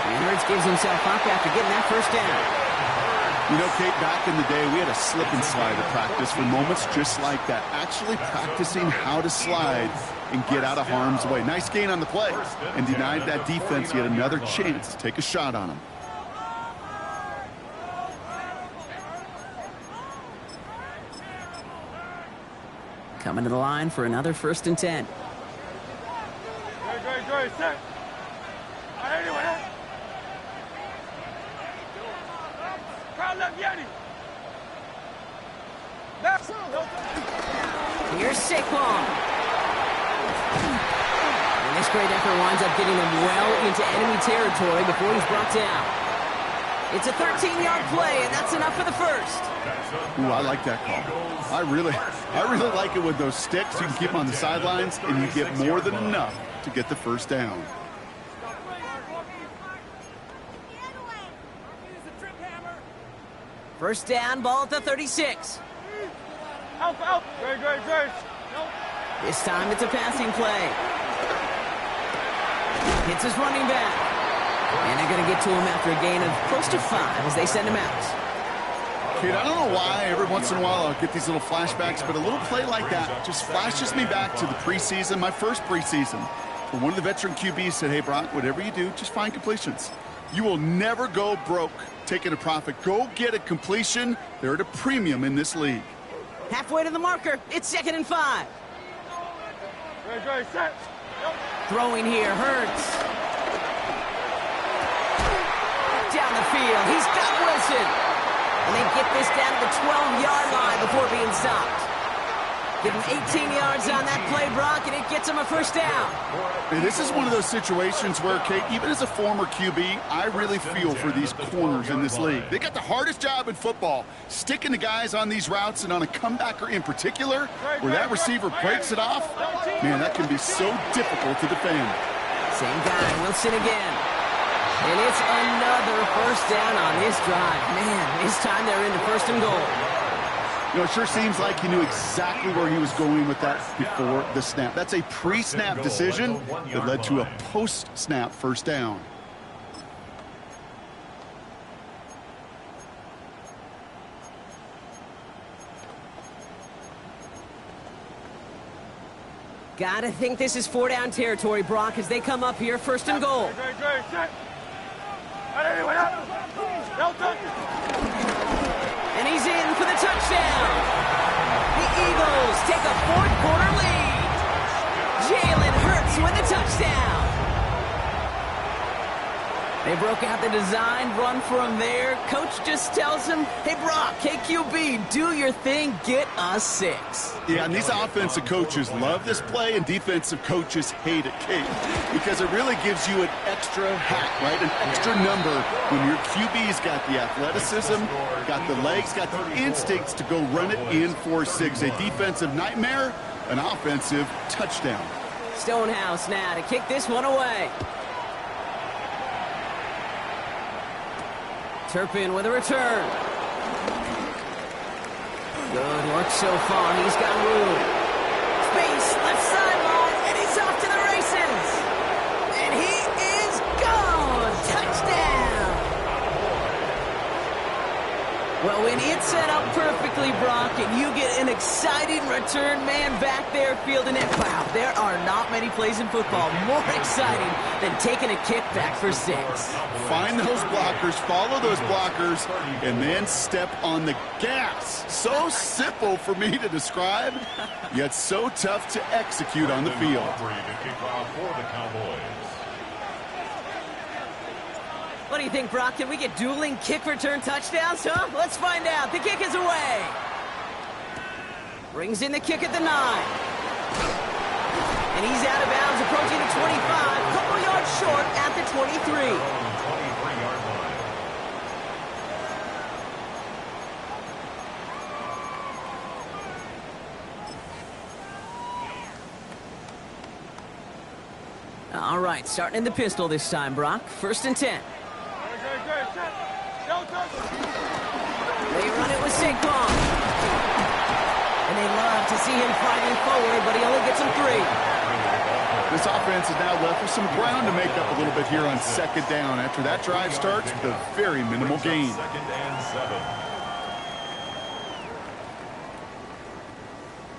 And Hurts gives himself up after getting that first down. You know, Kate, back in the day, we had a slip and slide at practice for moments just like that. Actually practicing how to slide and get out of harm's way. Nice gain on the play and denied that defense yet another chance to take a shot on him. Coming to the line for another 1st and 10. Here's Saquon. And this great effort winds up getting him well into enemy territory before he's brought down. It's a 13-yard play, and that's enough for the first. Ooh, I like that call. I really like it with those sticks. You can keep them on the sidelines, and you get more than enough to get the first down. First down, ball at the 36. Out. Great. This time it's a passing play. Hits his running back. And they're going to get to him after a gain of close to 5 as they send him out. Kate, I don't know why every once in a while I'll get these little flashbacks, but a little play like that just flashes me back to the preseason, my first preseason. Where one of the veteran QBs said, hey, Brock, whatever you do, just find completions. You will never go broke taking a profit. Go get a completion. They're at a premium in this league. Halfway to the marker. It's 2nd and 5. Great, set. Throwing here, Hurts. Down the field. He's got Wilson. And they get this down to the 12-yard line before being stopped. Give him 18 yards on that play, Brock, and it gets him a first down. And this is one of those situations where, Kate, even as a former QB, I really feel for these corners in this league. They got the hardest job in football, sticking the guys on these routes and on a comebacker in particular, where that receiver breaks it off. Man, that can be so difficult to defend. Same guy, Wilson again. And it's another first down on this drive. Man, this time they're into 1st and goal. You know, it sure seems like he knew exactly where he was going with that before the snap. That's a pre-snap decision that led to a post-snap first down. Gotta think this is 4-down territory, Brock, as they come up here 1st and goal. Great, set. And he's in for the touchdown. The Eagles take a 4th quarter lead. Jalen Hurts with the touchdown. They broke out the design run for him there. Coach just tells him, hey, Brock, KQB, do your thing, get us 6. Yeah, and these offensive coaches love this play, and defensive coaches hate it, Kate, because it really gives you an extra hat, right? An extra number when your QB's got the athleticism, got the legs, got the instincts to go run it in for 6. A defensive nightmare, an offensive touchdown. Stonehouse now to kick this one away. Turpin with a return. Good work so far. He's got room. Space, left sideline, and he's off to the races. And he is gone. Touchdown. Well, when it's set up perfectly, Brock, and you get an exciting return man back there fielding it, wow, there are not many plays in football more exciting than taking a kick back for 6. Find those blockers, follow those blockers, and then step on the gas. So simple for me to describe, yet so tough to execute on the field. What do you think, Brock? Can we get dueling kick return touchdowns, huh? Let's find out. The kick is away. Brings in the kick at the 9. And he's out of bounds, approaching the 25. Couple yards short at the 23. 23-yard line. All right, starting in the pistol this time, Brock. 1st and 10. They run it with Saquon. And they love to see him fighting forward, but he only gets them 3. This offense is now left with some ground to make up a little bit here on 2nd down after that drive starts with a very minimal gain. 2nd and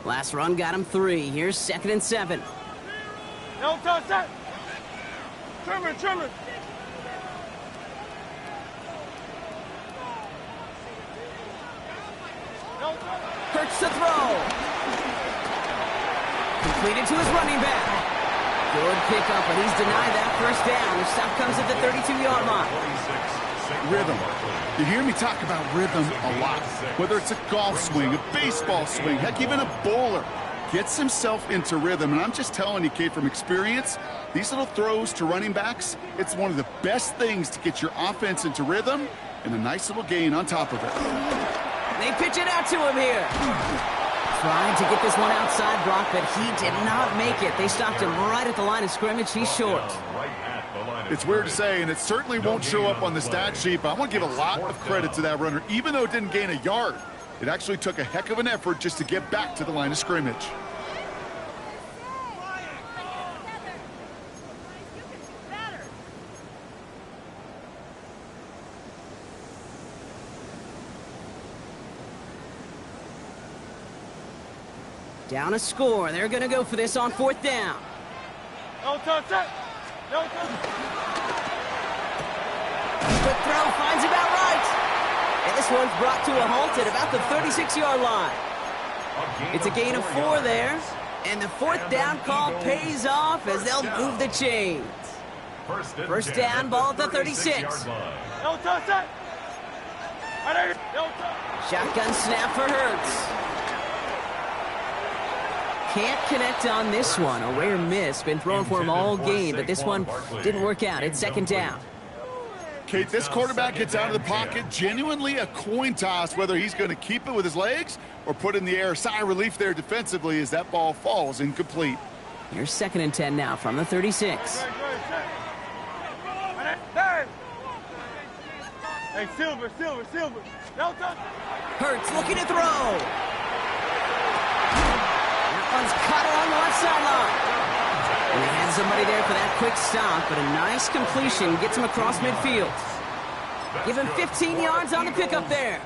7. Last run got him 3. Here's 2nd and 7. No touch that. Trimmer. Hurts to throw. Completed to his running back. Good pickup, but he's denied that 1st down. The stop comes at the 32-yard line. Rhythm. You hear me talk about rhythm a lot. Whether it's a golf swing, a baseball swing, heck, even a bowler gets himself into rhythm. And I'm just telling you, Kate, from experience, these little throws to running backs, it's one of the best things to get your offense into rhythm and a nice little gain on top of it. They pitch it out to him here. Trying to get this one outside, Brock, but he did not make it. They stopped him right at the line of scrimmage. He's short. It's weird to say, and it certainly won't show up on the stat sheet, but I want to give a lot of credit to that runner. Even though it didn't gain a yard, it actually took a heck of an effort just to get back to the line of scrimmage. Down a score. They're going to go for this on 4th down. No touch that. No touch. Good throw. Finds about right. And this one's brought to a halt at about the 36-yard line. It's a gain of 4 there. And the 4th down call pays off as they'll move the chains. 1st down, ball at the 36. No touch that. No touch. Shotgun snap for Hurts. Can't connect on this one. A rare miss. Been thrown for him all game, but this one didn't work out. It's 2nd down. Kate, this quarterback gets out of the pocket, genuinely a coin toss, whether he's going to keep it with his legs or put it in the air. Sigh of relief there defensively as that ball falls incomplete. Here's 2nd and 10 now from the 36. Hey, Silver. No touch. Hurts looking to throw. One's caught along the left sideline. And they had somebody there for that quick stop, but a nice completion gets him across midfield. Give him 15 yards on the pickup there.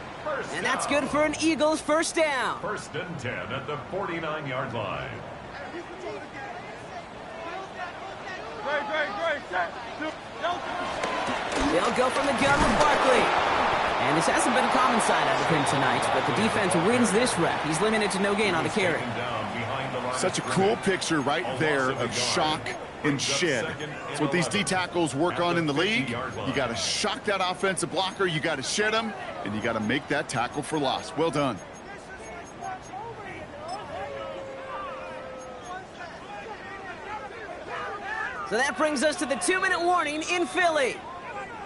And that's good for an Eagles 1st down. 1st and 10 at the 49-yard line. Great. Set. They'll go from the gun with Barkley. And this hasn't been a common side out of him tonight, but the defense wins this rep. He's limited to no gain on the carry. Such a cool picture right there of shock and shed. That's what these D tackles work on in the league. You got to shock that offensive blocker, you got to shed him, and you got to make that tackle for loss. Well done. So that brings us to the 2-minute warning in Philly.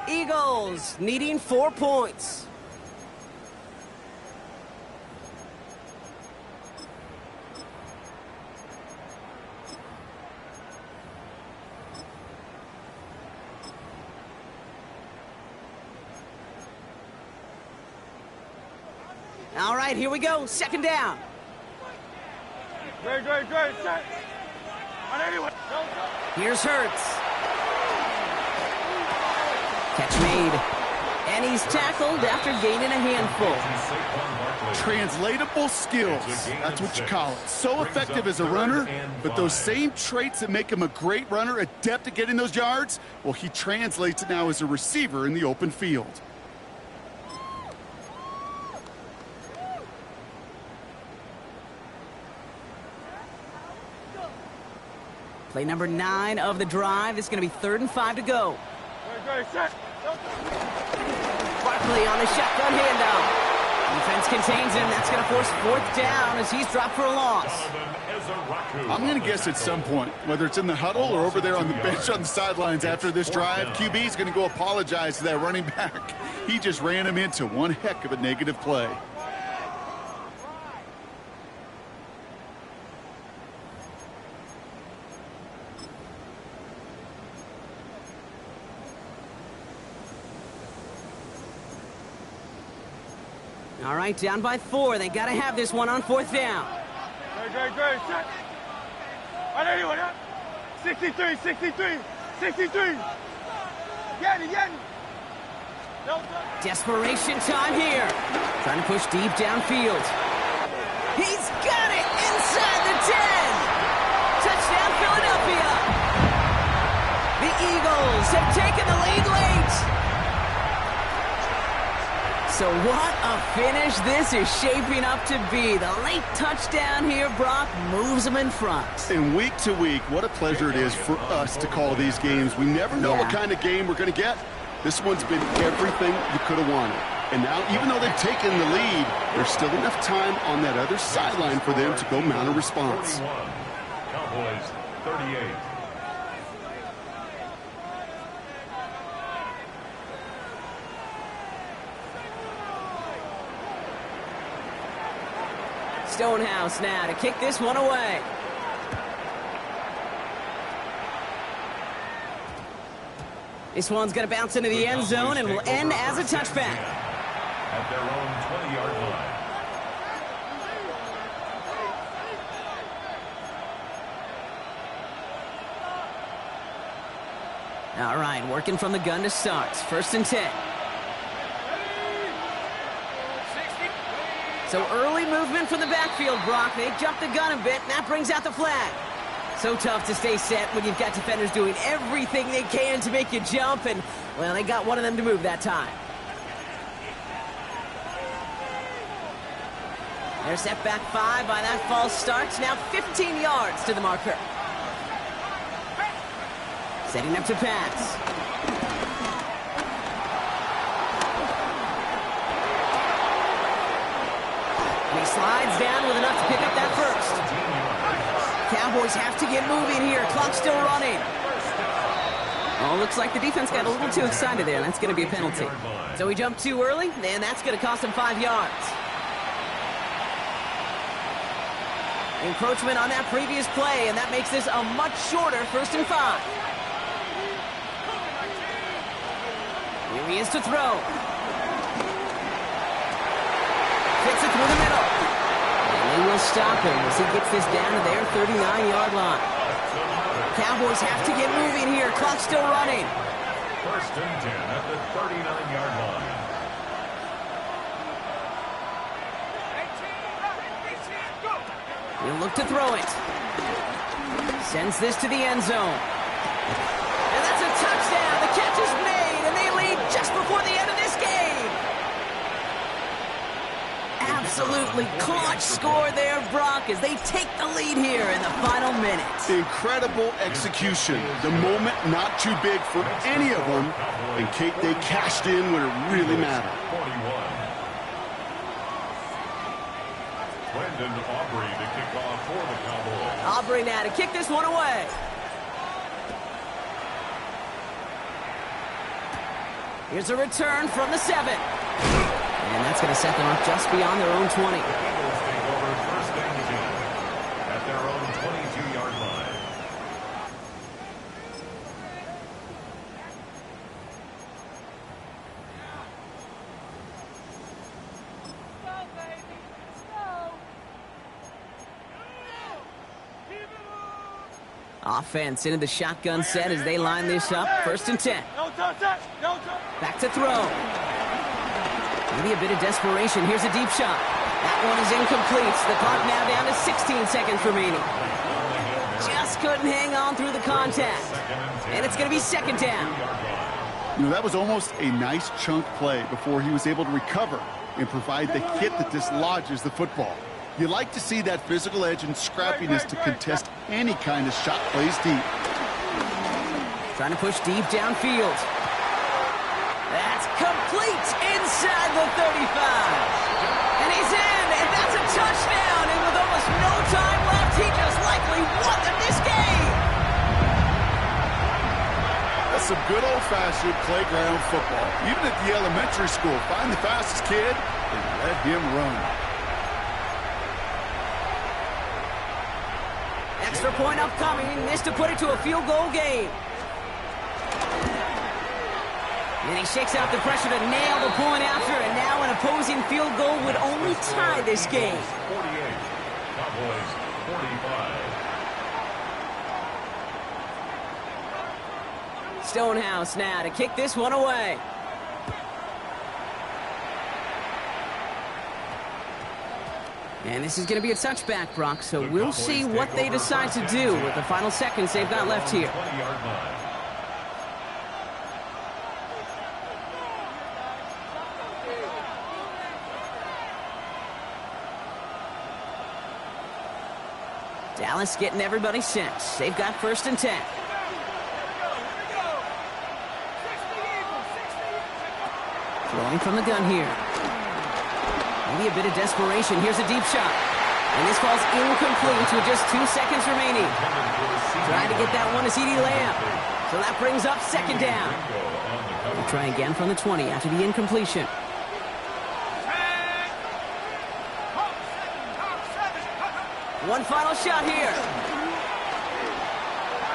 Eagles needing 4 points. All right, here we go. Second down. Great, set. On anyone. Here's Hurts. Catch made. And he's tackled after gaining a handful. Translatable skills. That's what you call it. So effective as a runner, but those same traits that make him a great runner, adept at getting those yards, well, he translates it now as a receiver in the open field. Play number 9 of the drive. It's going to be 3rd and 5 to go. Set. Barkley on the shotgun handoff. Defense contains him. That's going to force 4th down as he's dropped for a loss. I'm going to guess at some point, whether it's in the huddle or over there on the bench on the sidelines after this drive, QB is going to go apologize to that running back. He just ran him into one heck of a negative play. All right, down by 4. They got to have this one on 4th down. Great, set. On anyone, 63. Yanni. Desperation time here. Trying to push deep downfield. He's got it inside the 10. Touchdown, Philadelphia. The Eagles have taken the lead late. So what a finish this is shaping up to be. The late touchdown here, Brock, moves them in front. And week to week, what a pleasure it is for us to call these games. We never know what kind of game we're going to get. This one's been everything you could have wanted. And now, even though they've taken the lead, there's still enough time on that other sideline for them to go mount a response. Cowboys 38. Stonehouse now to kick this one away. This one's going to bounce into the end zone and will end as a touchback. At their own 20-yard line. All right, working from the gun to start. 1st and 10. So early movement from the backfield, Brock. They jumped the gun a bit, and that brings out the flag. So tough to stay set when you've got defenders doing everything they can to make you jump, and, well, they got one of them to move that time. They're set back 5 by that false start. Now 15 yards to the marker. Setting up to pass. He slides down with enough to pick up that first. Cowboys have to get moving here. Clock's still running. Oh, looks like the defense got a little too excited there. That's going to be a penalty. So he jumped too early, and that's going to cost him 5 yards. Encroachment on that previous play, and that makes this a much shorter 1st and 5. Here he is to throw. Fits it through the middle. And they will stop him as he gets this down to their 39-yard line. Cowboys have to get moving here. Clock's still running. 1st and 10 at the 39-yard line. He'll look to throw it. Sends this to the end zone. And that's a touchdown. The catch is made, and they lead just before the end of this game. Absolutely clutch score there, Brock, as they take the lead here in the final minute. minute. Incredible execution. The moment not too big for any of them. And Kate, they cashed in when it really mattered. 41. Brendan Aubrey to kick off for the Cowboys. Aubrey now to kick this one away. Here's a return from the 7. And that's going to set them up just beyond their own 20. The Eagles take over first and 10 at their own 22-yard line. Offense into the shotgun set as they line this up. First and 10. No touch, no touch. Back to throw. Maybe a bit of desperation. Here's a deep shot. That one is incomplete. The clock now down to 16 seconds remaining. Just couldn't hang on through the contact. And it's going to be second down. You know, that was almost a nice chunk play before he was able to recover and provide the hit that dislodges the football. You like to see that physical edge and scrappiness to contest any kind of shot plays deep. Trying to push deep downfield. That's complete inside the 35. And he's in, and that's a touchdown. And with almost no time left, he just likely won them this game. That's some good old-fashioned playground football. Even at the elementary school, find the fastest kid and let him run. Extra point upcoming. Missed to put it to a field goal game. And he shakes out the pressure to nail the point after, and now an opposing field goal would only tie this game. 48. Cowboys 45. Stonehouse now to kick this one away. And this is going to be a touchback, Brock, so we'll see what they decide to do with the final seconds they've got left here. 20-yard line. Dallas getting everybody set. They've got first and 10. Throwing from the gun here. Maybe a bit of desperation. Here's a deep shot. And this falls incomplete with just 2 seconds remaining. Trying to get that one to CeeDee Lamb. So that brings up second down. We'll try again from the 20 after the incompletion. One final shot here.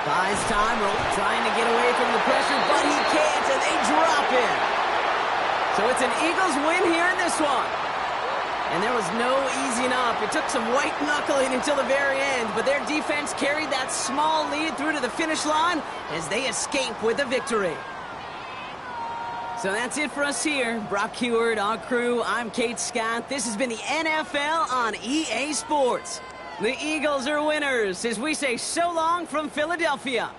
Buys time, trying to get away from the pressure, but he can't, and they drop him. So it's an Eagles win here in this one. And there was no easing up. It took some white knuckling until the very end, but their defense carried that small lead through to the finish line as they escape with a victory. So that's it for us here. Brock Heward, our crew, I'm Kate Scott. This has been the NFL on EA Sports. The Eagles are winners as we say so long from Philadelphia.